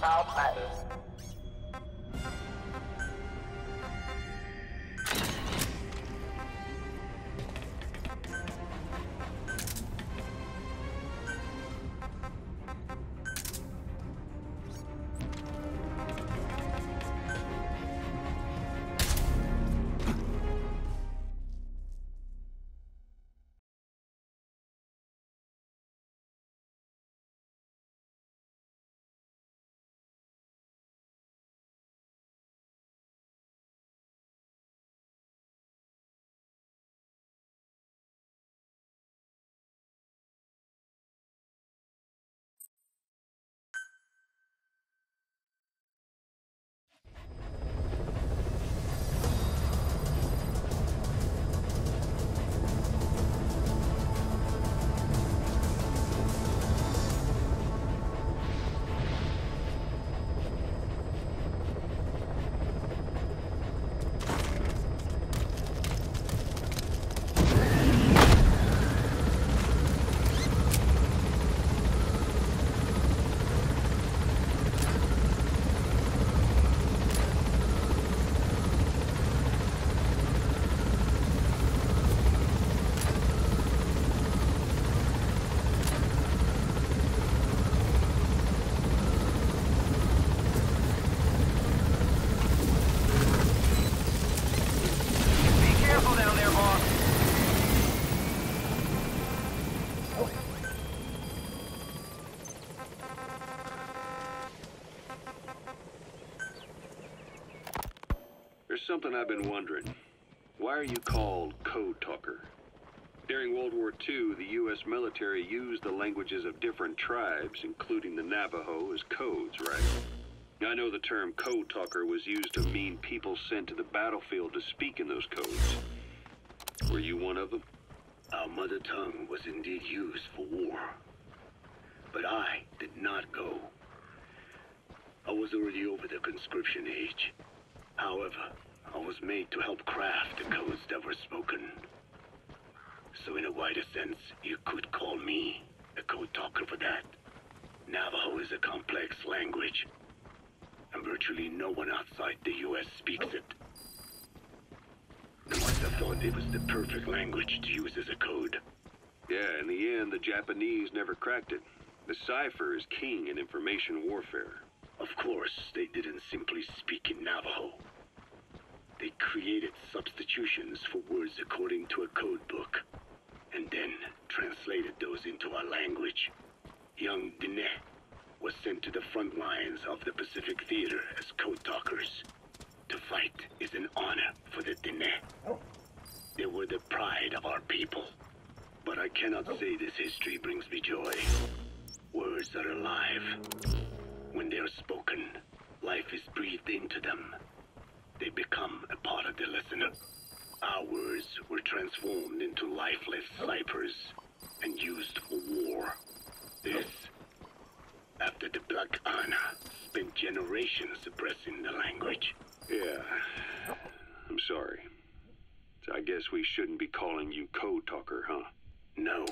about matters. Something I've been wondering. Why are you called Code Talker? During World War II, the U.S. military used the languages of different tribes, including the Navajo, as codes, right? I know the term Code Talker was used to mean people sent to the battlefield to speak in those codes. Were you one of them? Our mother tongue was indeed used for war. But I did not go. I was already over the conscription age. However, I was made to help craft the codes that were spoken. So in a wider sense, you could call me a code talker for that. Navajo is a complex language, and virtually no one outside the U.S. speaks it. I must have thought it was the perfect language to use as a code. Yeah, in the end, the Japanese never cracked it. The cipher is king in information warfare. Of course, they didn't simply speak in Navajo. They created substitutions for words according to a code book, and then translated those into our language. Young Diné was sent to the front lines of the Pacific Theater as code talkers. To fight is an honor for the Diné. They were the pride of our people. But I cannot say this history brings me joy. Words are alive. When they are spoken, life is breathed into them. They become a part of the listener. Our words were transformed into lifeless ciphers and used for war. This, after the Black Ana spent generations suppressing the language. Yeah, I'm sorry. So I guess we shouldn't be calling you Code Talker, huh? No,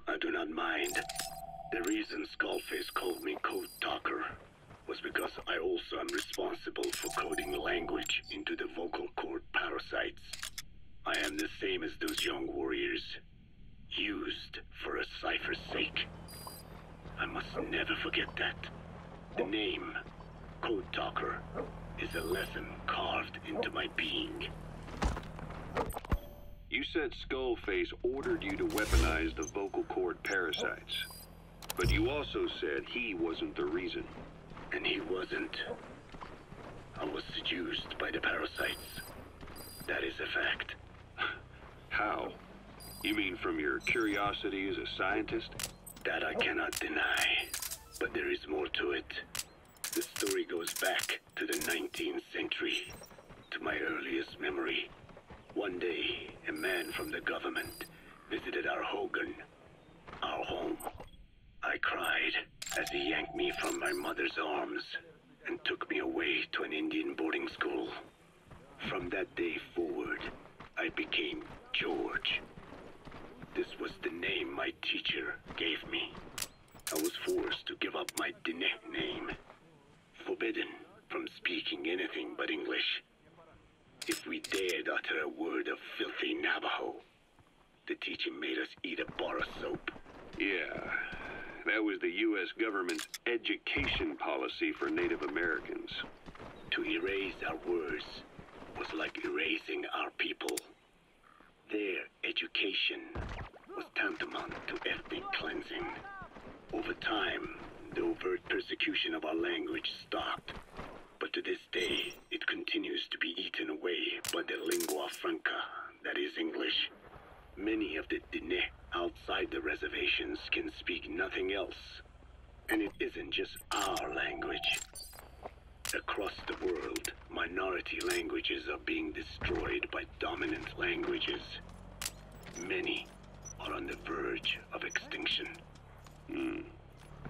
I do not mind. The reason Skullface called me Code Talker was because I also am responsible for coding language into the vocal cord parasites. I am the same as those young warriors, used for a cipher's sake. I must never forget that. The name, Code Talker, is a lesson carved into my being. You said Skullface ordered you to weaponize the vocal cord parasites. But you also said he wasn't the reason. And he wasn't. I was seduced by the parasites. That is a fact. How? You mean from your curiosity as a scientist? That I cannot deny. But there is more to it. The story goes back to the 19th century, to my earliest memory. One day, a man from the government visited our Hogan, our home. I cried as he yanked me from my mother's arms and took me away to an Indian boarding school. From that day forward, I became George. This was the name my teacher gave me. I was forced to give up my Diné name. forbidden from speaking anything but English. If we dared utter a word of filthy Navajo, the teacher made us eat a bar of soap. Yeah, that was the U.S. government's education policy for Native Americans. To erase our words was like erasing our people. Their education was tantamount to ethnic cleansing. Over time, the overt persecution of our language stopped. But to this day, it continues to be eaten away by the lingua franca, that is English. Many of the Diné outside the reservations can speak nothing else. And it isn't just our language. Across the world, minority languages are being destroyed by dominant languages. Many are on the verge of extinction.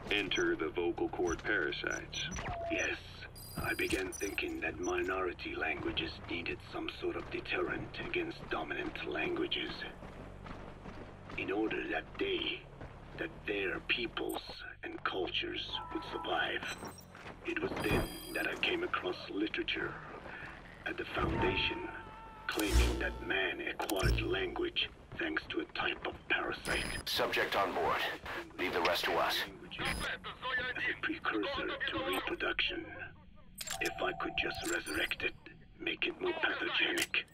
Enter the vocal cord parasites. Yes, I began thinking that minority languages needed some sort of deterrent against dominant languages. In order that their peoples and cultures would survive. It was then that I came across literature at the Foundation claiming that man acquires language thanks to a type of parasite. Subject on board. Leave the rest to us. As a precursor to reproduction. If I could just resurrect it, make it more pathogenic,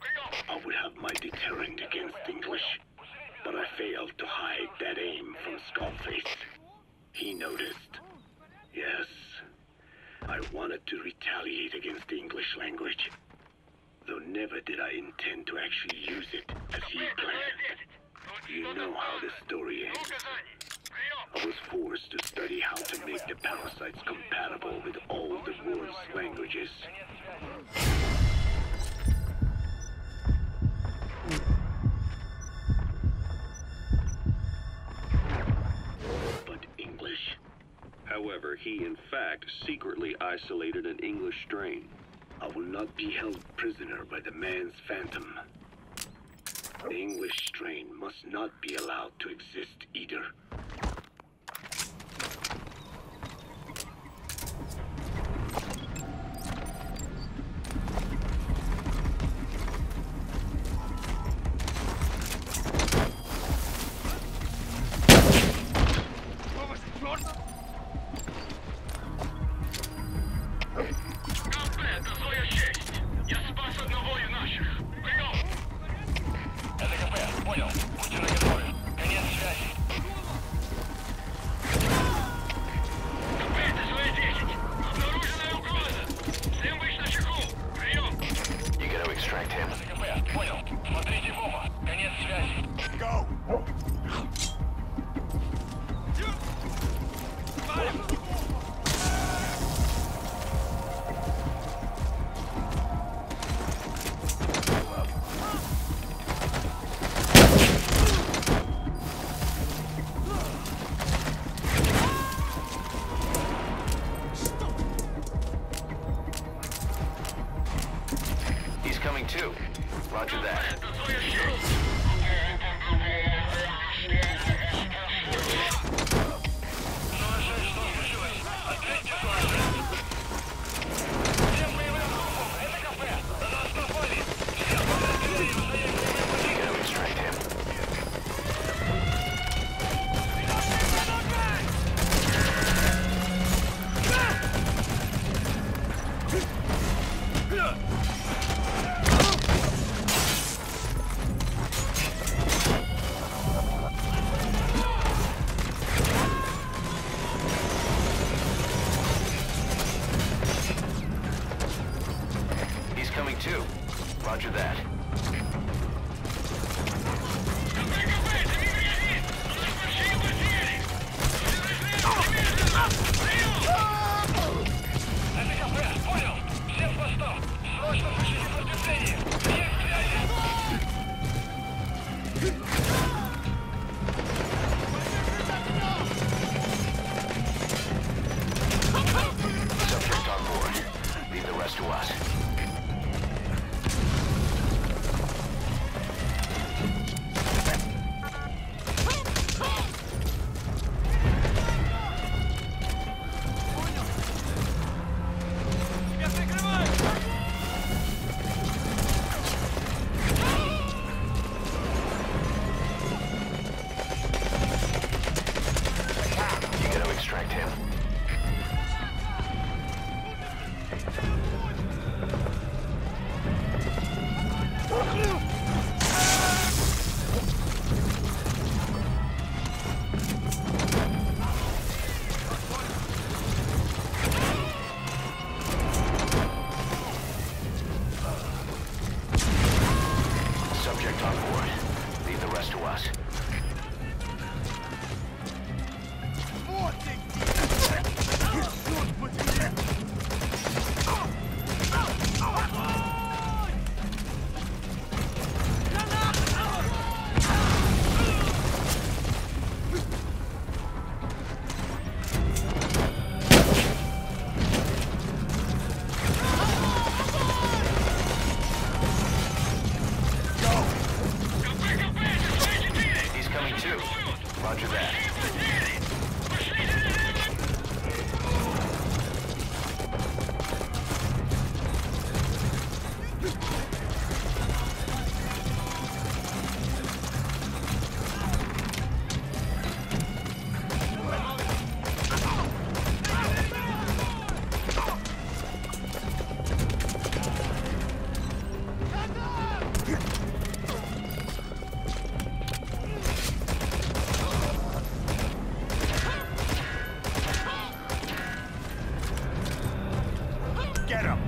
I would have my deterrent against English. But I failed to hide that aim from Skullface. He noticed. Yes, I wanted to retaliate against the English language. Though never did I intend to actually use it as he planned. You know how the story ends. I was forced to study how to make the parasites compatible with all the world's languages. But English. However, he in fact secretly isolated an English strain. I will not be held prisoner by the man's phantom. The English strain must not be allowed to exist either. extract him. Subject on board. Leave the rest to us. He's coming too. Roger that. Get him!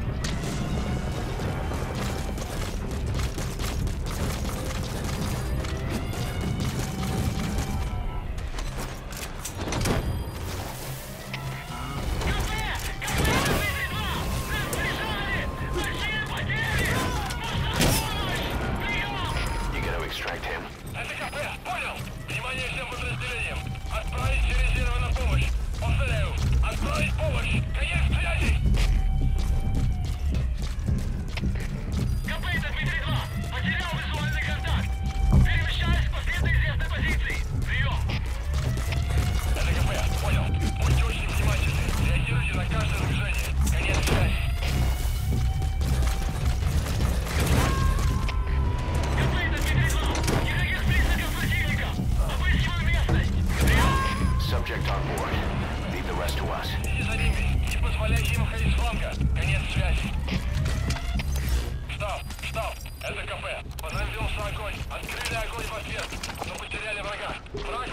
You gotta extract him. Это КП, понял? Внимание всем подразделениям. Отправить через резервы на помощь. Повторяю, отправить помощь. Конец связи. КП, это Pt.1. Потерял визуальный контакт. Перемещаюсь к последней известной позиции. Прием. Это КП, понял. Будьте очень внимательны. Реагируйте на каждое движение. Конец связи. Subject on board. Leave the rest to us. Иди за ними. Не позволяйте им выходить с фланга. Конец связи. Штаб. Это КП. Подразделся огонь. Открыли огонь в ответ. Но потеряли врага. Враг